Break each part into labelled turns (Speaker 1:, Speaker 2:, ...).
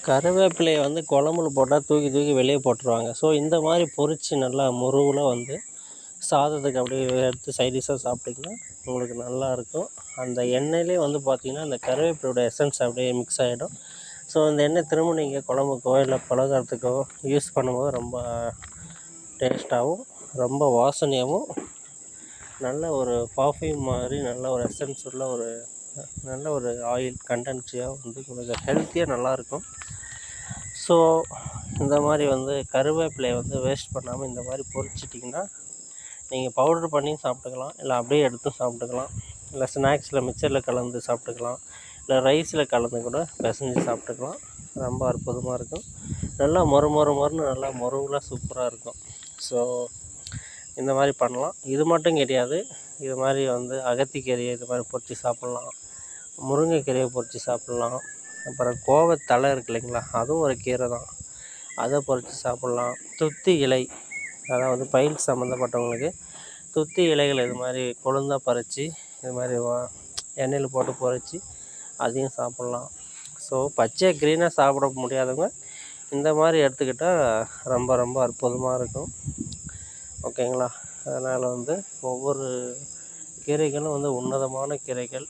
Speaker 1: கருவேப்பிலையை வந்து குழம்புல போட்டால் தூக்கி தூக்கி வெளியே போட்டுருவாங்க. ஸோ இந்த மாதிரி பொரித்து நல்லா முருவில் வந்து சாதத்துக்கு அப்படியே எடுத்து சைடிஷாக சாப்பிட்டிங்கன்னா உங்களுக்கு நல்லாயிருக்கும். அந்த எண்ணெயிலே வந்து பார்த்திங்கன்னா அந்த கருவேப்பிலையோட எசன்ஸ் அப்படியே மிக்ஸ் ஆகிடும். ஸோ அந்த எண்ணெய் திரும்ப நீங்கள் குழம்புக்கோ இல்லை பலகாரத்துக்கோ யூஸ் பண்ணும்போது ரொம்ப டேஸ்ட்டாகவும் ரொம்ப வாசனையாகவும் நல்ல ஒரு பர்ஃப்யூம் மாதிரி நல்ல ஒரு எசன்ஸ் உள்ள ஒரு நல்ல ஒரு ஆயில் கண்டென்சியாக வந்து உங்களுக்கு ஹெல்த்தியாக நல்லாயிருக்கும். ஸோ இந்த மாதிரி வந்து கருவேப்பிலையை வந்து வேஸ்ட் பண்ணாமல் இந்த மாதிரி பொரிச்சிட்டிங்கன்னா நீங்கள் பவுட்ரு பண்ணி சாப்பிட்டுக்கலாம், இல்லை அப்படியே எடுத்து சாப்பிட்டுக்கலாம், இல்லை ஸ்நாக்ஸில் மிக்சரில் கலந்து சாப்பிட்டுக்கலாம், இல்லை ரைஸில் கலந்து கூட பிசைஞ்சு சாப்பிட்டுக்கலாம். ரொம்ப அற்புதமாக இருக்கும். நல்லா மொறுன்னு நல்லா மொருவலாக சூப்பராக இருக்கும். ஸோ இந்த மாதிரி பண்ணலாம். இது மட்டும் கிடையாது, இது மாதிரி வந்து அகத்திக்கீரையை இது மாதிரி பொரித்து சாப்பிட்லாம், முருங்கைக்கீரையை பொரித்து சாப்பிட்லாம், அப்புறம் கோவத்தலை இருக்கு இல்லைங்களா, அதுவும் ஒரு கீரை தான், அதை பொரித்து சாப்பிட்லாம். துத்தி இலை, அதாவது பைல்ஸ் சம்மந்தப்பட்டவங்களுக்கு துத்தி இலைகள் இது மாதிரி கொழுந்தாக பறித்து இது மாதிரி எண்ணெயில் போட்டு பொரித்து அதையும் சாப்பிட்லாம். ஸோ பச்சையாக க்ரீனாக சாப்பிட முடியாதவங்க இந்த மாதிரி எடுத்துக்கிட்டால் ரொம்ப ரொம்ப அற்புதமாக இருக்கும். ஓகேங்களா? அதனால் வந்து ஒவ்வொரு கீரைகளும் வந்து உன்னதமான கீரைகள்.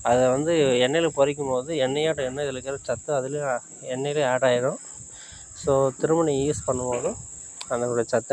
Speaker 1: அதை வந்து எண்ணெயில் பொரிக்கும் போது எண்ணெயோட எண்ணெய் இதில் இருக்கிற சத்து அதுலேயும் எண்ணெயிலே ஆட் ஆகிடும். ஸோ திரும்ப நீங்கள் யூஸ் பண்ணும்போதும் அதனுடைய சத்து